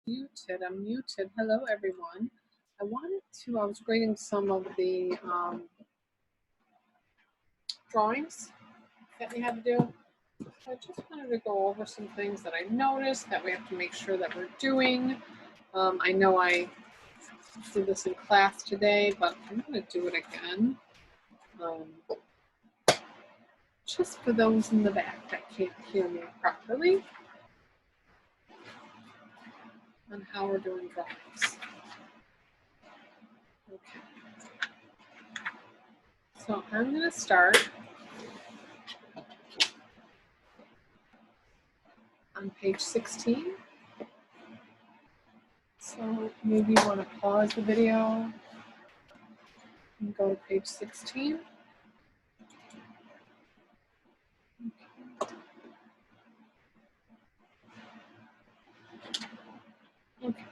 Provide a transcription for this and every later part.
Muted. I'm muted. Hello, everyone. I was grading some of the drawings that we had to do. So I just wanted to go over some things that I noticed that we have to make sure that we're doing. I know I did this in class today, but I'm going to do it again. Just for those in the back that can't hear me properly on how we're doing drawings. Okay. So I'm going to start on page 16. So maybe you want to pause the video and go to page 16. Okay.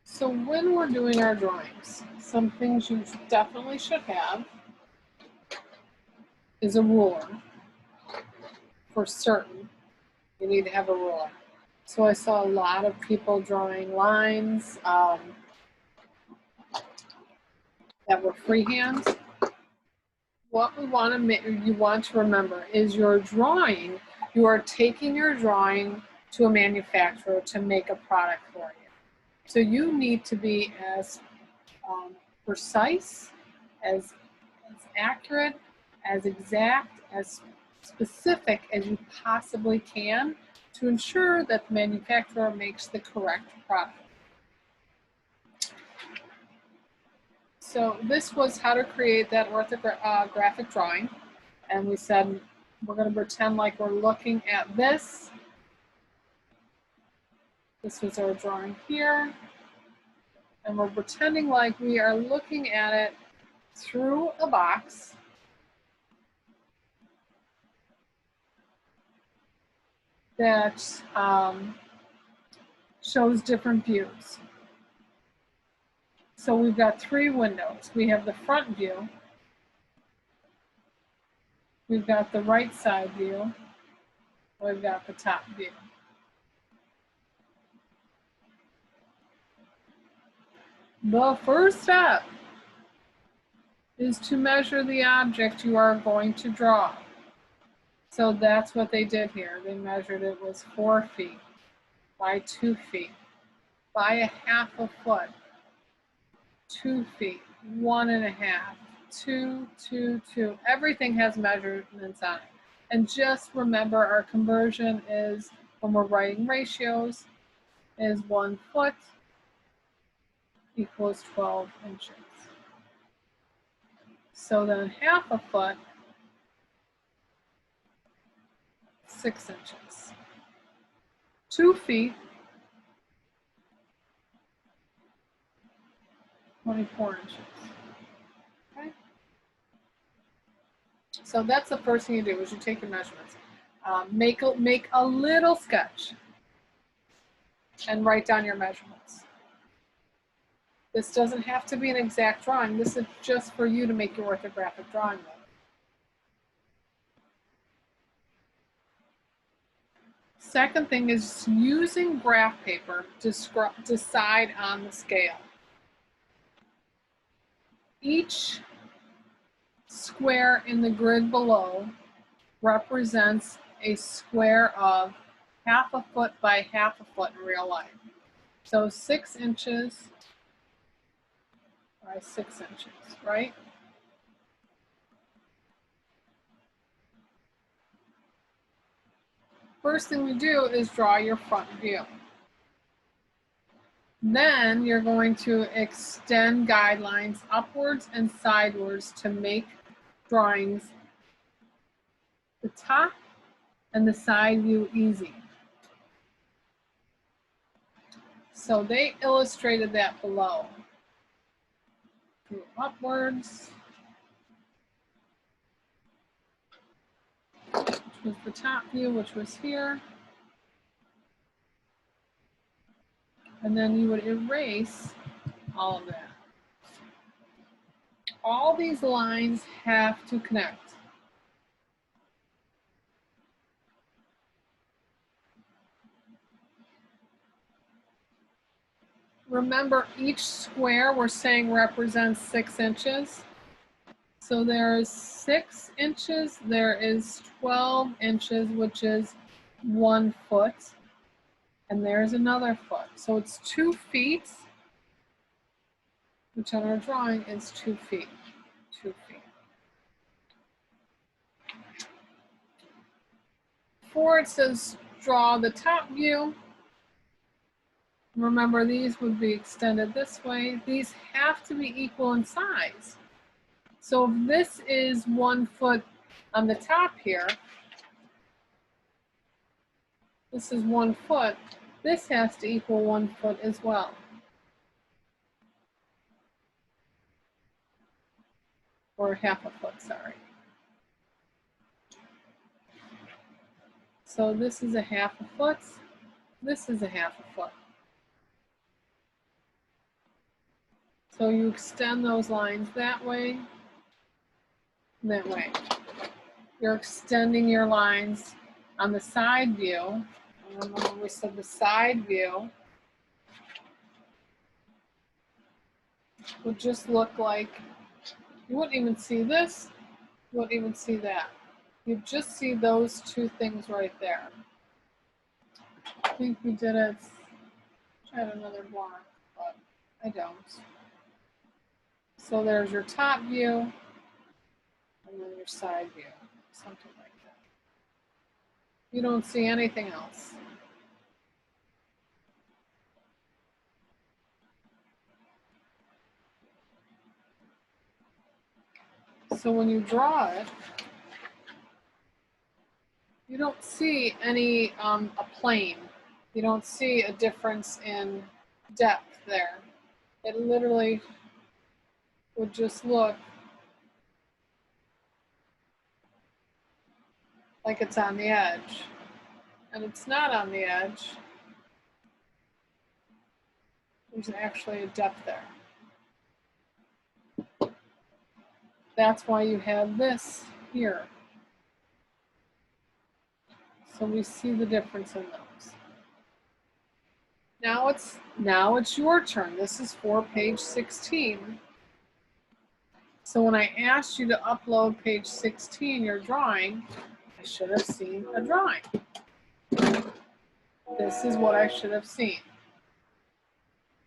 So when we're doing our drawings, some things you definitely should have is a ruler. For certain, you need to have a ruler. So I saw a lot of people drawing lines that were freehand. What you want to remember is your drawing, you are taking your drawing to a manufacturer to make a product for you. So you need to be as precise, as accurate, as exact, as specific as you possibly can to ensure that the manufacturer makes the correct product. So this was how to create that orthographic drawing. And we said we're going to pretend like we're looking at this. This was our drawing here. And we're pretending like we are looking at it through a box. That shows different views. So we've got three windows. We have the front view. We've got the right side view. We've got the top view. The first step is to measure the object you are going to draw. So that's what they did here. They measured it was 4 feet by 2 feet by 1/2 foot, 2 feet, 1.5, 2, 2, 2. Everything has measurements on it. And just remember our conversion is, when we're writing ratios, is 1 foot equals 12 inches. So then 1/2 foot, 6 inches. 2 feet, 24 inches. Okay. So that's the first thing you do is you take your measurements. Make a little sketch and write down your measurements. This doesn't have to be an exact drawing. This is just for you to make your orthographic drawing with. Second thing is using graph paper to decide on the scale. Each square in the grid below represents a square of 1/2 foot by 1/2 foot in real life. So 6 inches by 6 inches, right? First thing we do is draw your front view. Then you're going to extend guidelines upwards and sidewards to make drawings, the top and the side view, easy. So they illustrated that below. Go upwards, which was the top view, which was here. And then you would erase all of that. All these lines have to connect. Remember, each square we're saying represents 6 inches. So there is 6 inches, there is 12 inches, which is 1 foot, and there's another foot. So it's 2 feet, which on our drawing is 2 feet. 2 feet. Before it says draw the top view. Remember, these would be extended this way. These have to be equal in size. So if this is 1 foot on the top here, this is 1 foot, this has to equal 1 foot as well. Or half a foot, sorry. So this is a half a foot, this is a half a foot. So you extend those lines that way, that way. You're extending your lines on the side view. Remember we said the side view would just look like, you wouldn't even see this, you wouldn't even see that. You'd just see those two things right there. I think we did it, I had another block, but I don't. So there's your top view, and then your side view, something like that. You don't see anything else. So when you draw it, you don't see any, a plane. You don't see a difference in depth there. It literally would just look like it's on the edge. And it's not on the edge. There's actually a depth there. That's why you have this here. So we see the difference in those. Now it's your turn. This is for page 16. So when I asked you to upload page 16, your drawing, I should have seen a drawing. This is what I should have seen.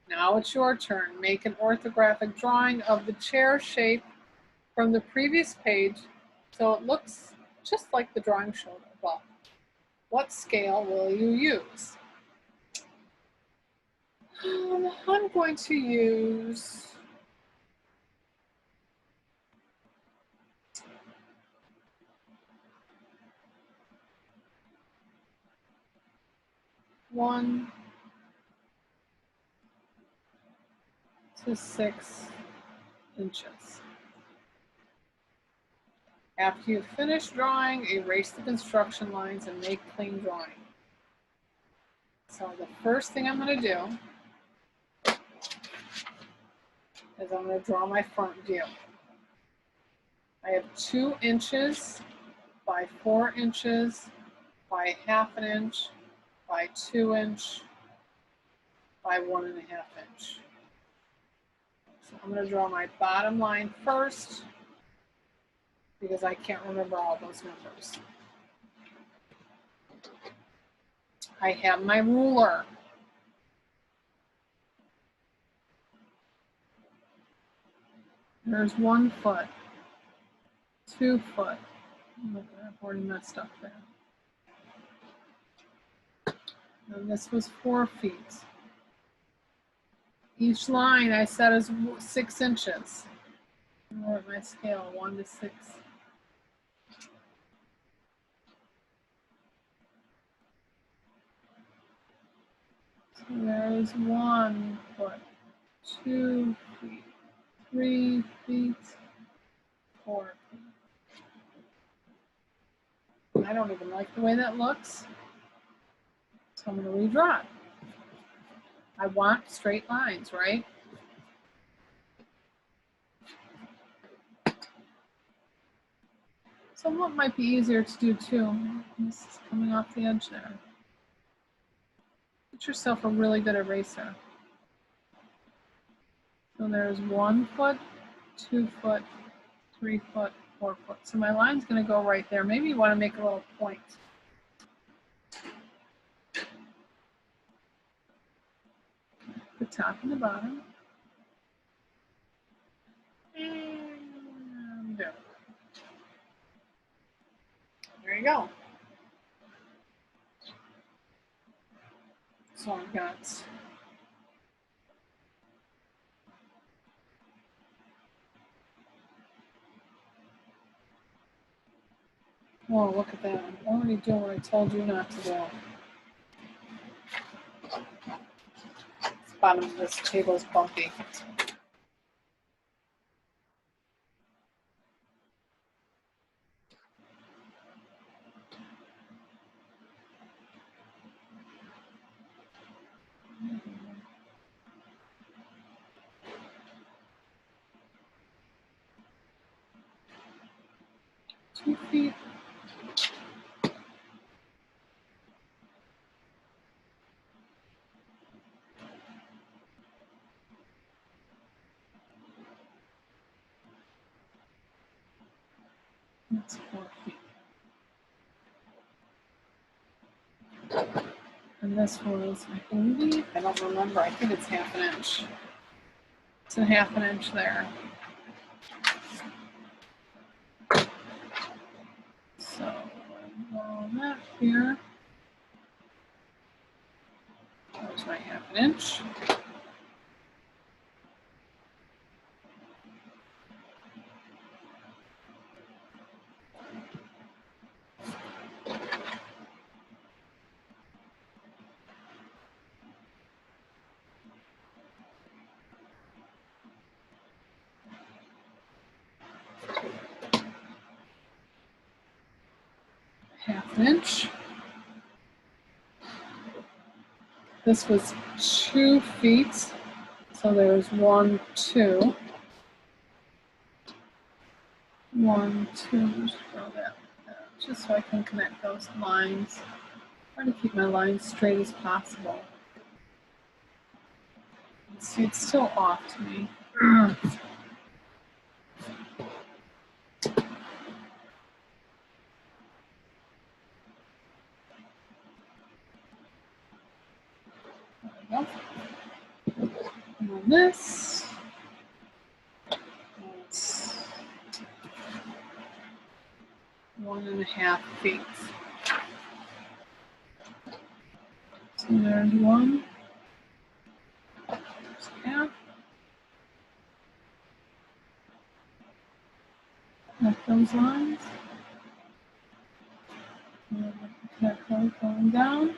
Now it's your turn. Make an orthographic drawing of the chair shape from the previous page so it looks just like the drawing showed above. What scale will you use? I'm going to use (1 to 6 inches). After you finish drawing, erase the construction lines and make clean drawing. So the first thing I'm going to do is I'm going to draw my front view. I have 2 inches by 4 inches by ½ an inch by 2 inch by 1½ inch. So I'm going to draw my bottom line first because I can't remember all those numbers. I have my ruler. There's 1 foot, 2 foot. I've already messed up there. And this was 4 feet. Each line I said is 6 inches. I'm at my scale, 1 to 6. So there's 1 foot, 2 feet, 3 feet, 4 feet. I don't even like the way that looks. So I'm going to redraw it. I want straight lines, right? So what might be easier to do too? This is coming off the edge there. Get yourself a really good eraser. So there's 1 foot, 2 foot, 3 foot, 4 foot. So my line's going to go right there. Maybe you want to make a little point. The top and the bottom. And there. There you go. So I've got oh, look at that. I'm already doing what I told you not to do. This bottom of this table is bumpy. Two feet. That's 4 feet. And this was, I believe, I don't remember, I think it's 1/2 inch. It's a 1/2 inch there. So on that here, there's my 1/2 inch. Half an inch. This was 2 feet. So there's 1, 2. 1, 2, just throw that like that, just so I can connect those lines. Try to keep my lines straight as possible. See, it's still off to me. There we go. And on this, it's 1.5 feet. So there's 1. There's half. Connect those lines. And connect those going down.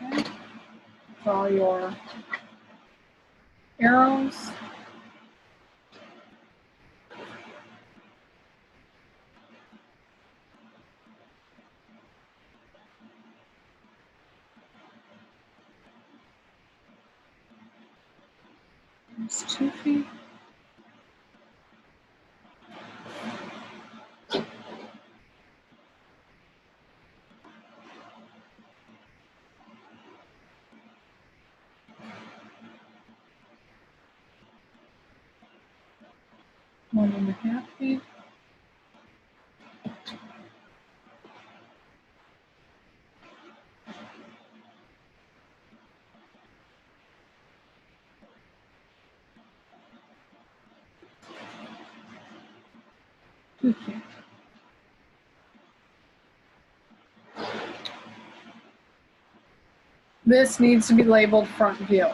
Okay. Draw your arrows. There's 2 feet. One and a half feet. Okay. This needs to be labeled front view.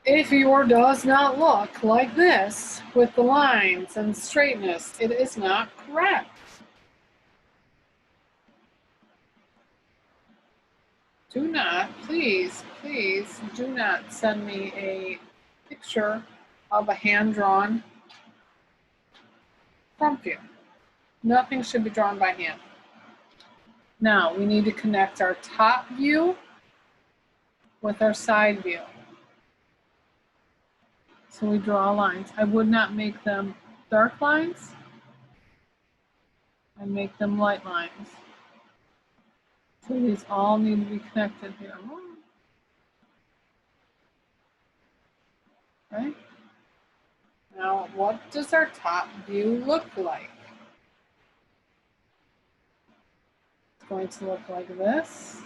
If your does not look like this with the lines and straightness, it is not correct. Do not, please, please, do not send me a picture of a hand-drawn front view. Nothing should be drawn by hand. Now, we need to connect our top view with our side view. So we draw lines. I would not make them dark lines. I make them light lines. So these all need to be connected here. Right? Now, what does our top view look like? It's going to look like this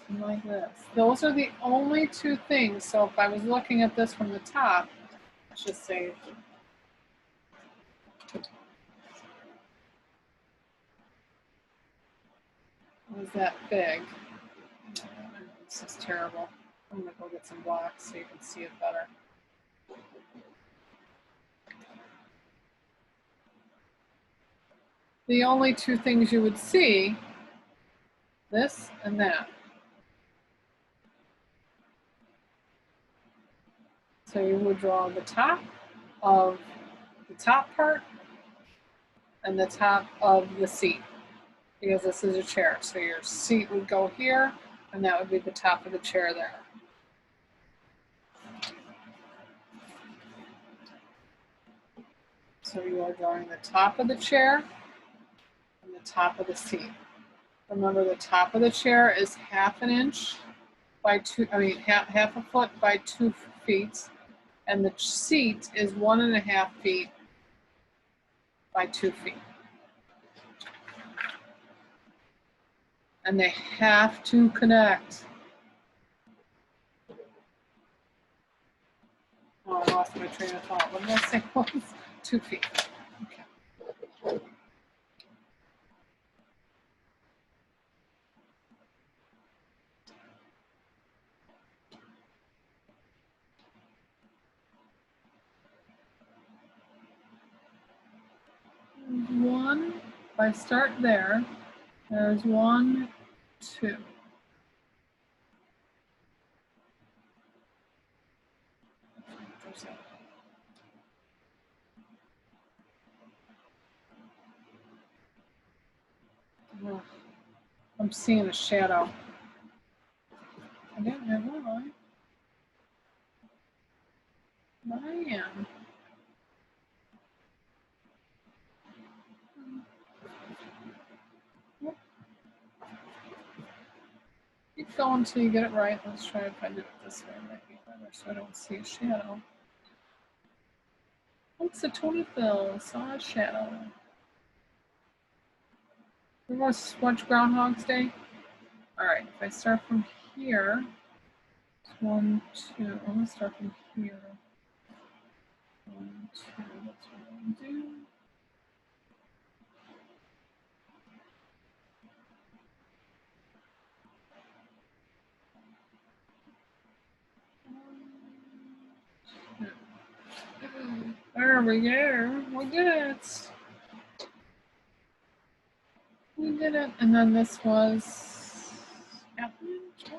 and like this. Those are the only two things. So if I was looking at this from the top, let's just say it was that big. This is terrible. I'm gonna go get some blocks so you can see it better. The only two things you would see, this and that. So you would draw the top of the top part and the top of the seat, because this is a chair. So your seat would go here, and that would be the top of the chair there. So you are drawing the top of the chair and the top of the seat. Remember, the top of the chair is half an inch by half a foot by 2 feet, and the seat is 1.5 feet by 2 feet. And they have to connect. Oh, I lost my train of thought. What did I say was 2 feet? Okay. One, if I start there, there's 1, 2. I'm seeing a shadow. I didn't have one line. But I am. Keep going until you get it right. Let's try if I do it this way. It might be better so I don't see a shadow. Once a 25 saw a shadow. We're going to watch Groundhog's Day. All right, if I start from here, it's 1, 2. I'm going to start from here. 1, 2. That's what I'm going to do. There we go. We did it. We did it. And then this was half an inch.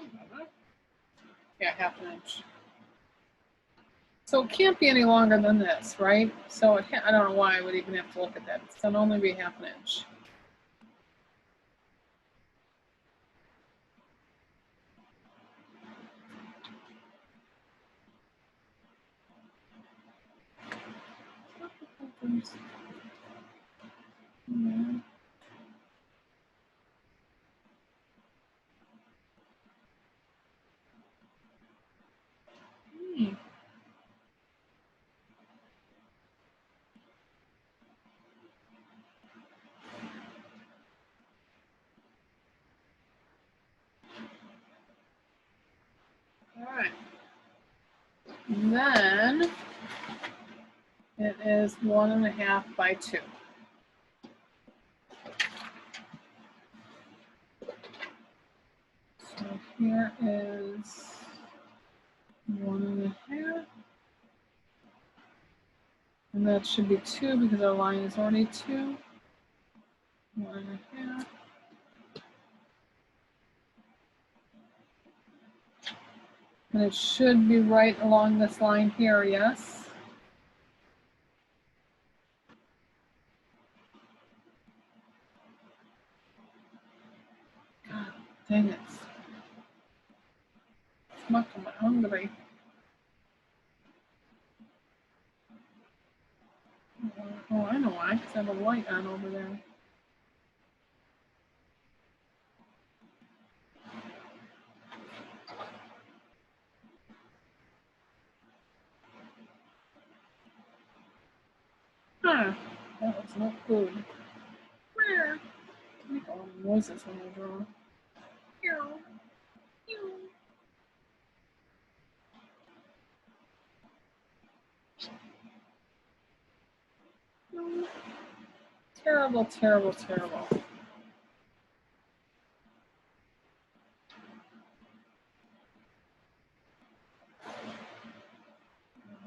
Yeah, half an inch. So it can't be any longer than this, right? So I don't know why I would even have to look at that. It can only be half an inch. All right. And then it is 1.5 by 2. So here is 1.5. And that should be 2 because our line is already 2. 1.5. And it should be right along this line here, yes? God, dang it. I'm hungry. have a light on over there. Huh, that was not good. I make a lot of noises when I draw. Terrible, terrible, terrible.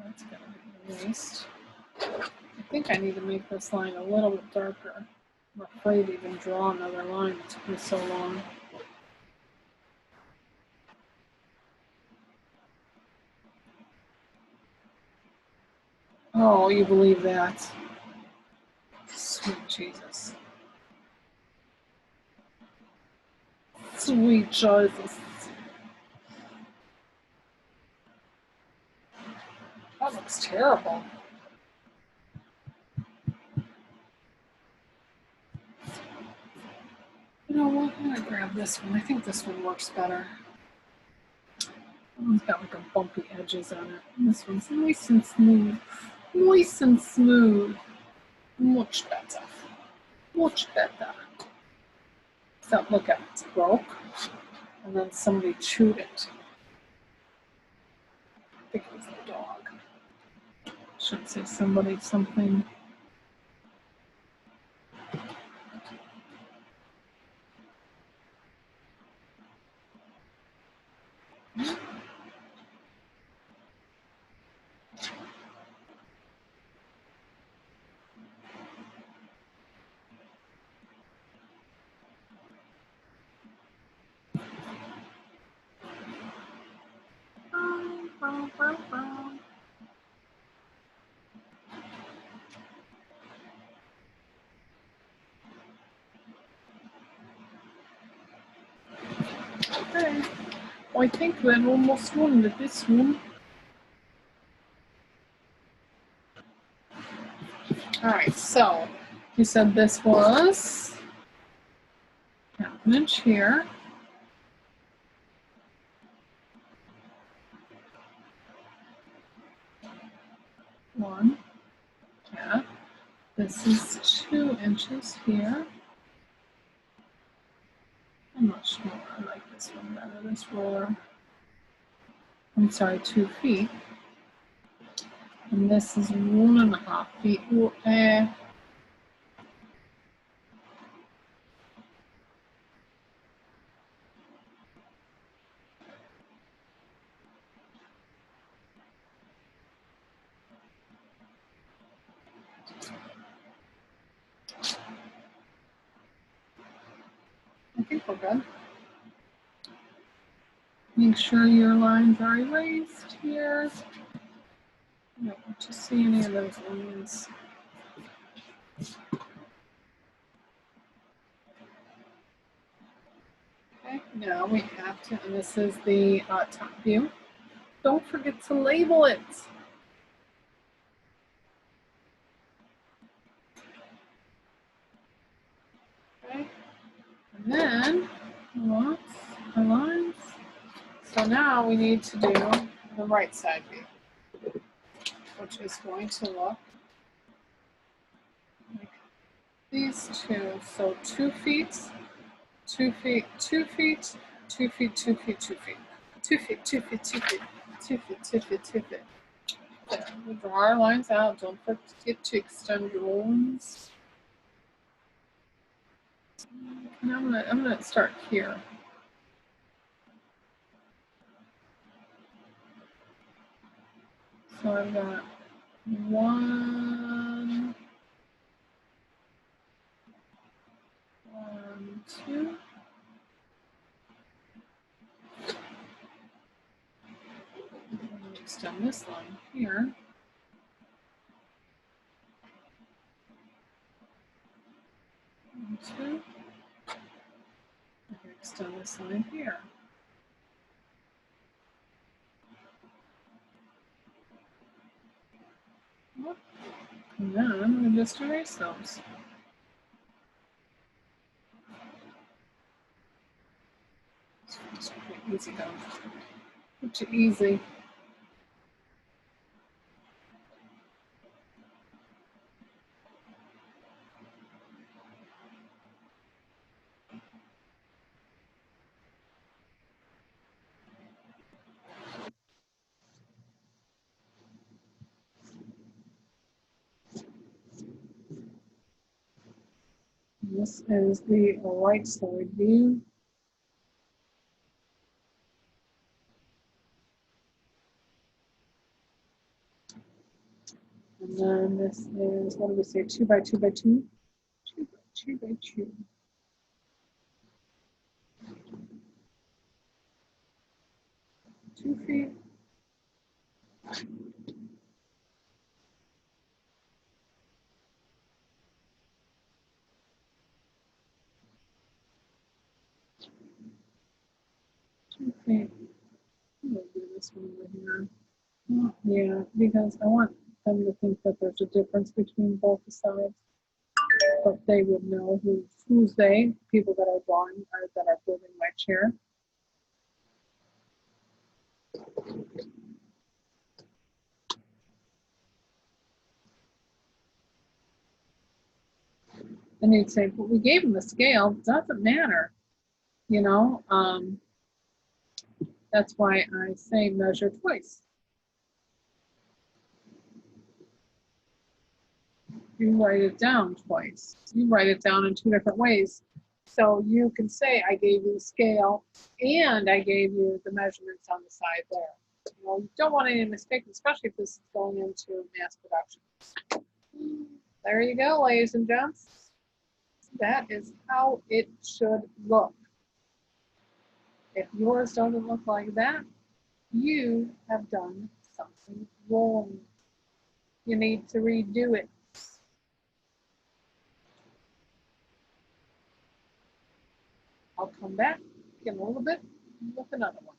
That's gonna be erased. I think I need to make this line a little bit darker. I'm afraid to even draw another line. It took me so long. Oh, you believe that? Sweet Jesus. Sweet Jesus. That looks terrible. You know what? I'm gonna grab this one. I think this one works better. That one's got like a bumpy edges on it. And this one's nice and smooth. Nice and smooth. Much better. Much better. Except look at it, it's broke. And then somebody chewed it. I think it was the dog. Should say somebody something. Okay. Well, I think we're almost done with this one. Alright, so you said this was half an inch here. One. Yeah. This is 2 inches here. I'm not sure. I like this one better. This roller. I'm sorry, 2 feet. And this is 1.5 feet. I think we're good. Make sure your lines are erased here. I don't want to see any of those lines. Okay, now we have to, and this is the top view. Don't forget to label it. Okay, and then our lines. So now we need to do the right side view, which is going to look like these two. So 2 feet, 2 feet, 2 feet, 2 feet, 2 feet, 2 feet, 2 feet, 2 feet, 2 feet, 2 feet, 2 feet, 2 feet. There, we draw our lines out. Don't forget to extend your lines. And I'm gonna start here. So I've got 1, 2. Extend this line here. 1, 2. Extend this line here. And then I'm going to just erase those. It's pretty easy though. Pretty easy. This is the right side view. And then this is, what do we say, 2 by 2 by 2? 2 by 2 by 2. 2 feet. Okay, I'm gonna do this one over here. Oh, yeah, because I want them to think that there's a difference between both the sides, but they would know who's they, people that are drawing or that are building my chair. And you'd say, but we gave them a scale, doesn't matter, you know. That's why I say measure twice. You write it down twice. You write it down in 2 different ways. So you can say, I gave you the scale and I gave you the measurements on the side there. You know, you don't want any mistakes, especially if this is going into mass production. There you go, ladies and gents. That is how it should look. If yours doesn't look like that, you have done something wrong. You need to redo it. I'll come back in a little bit with another one.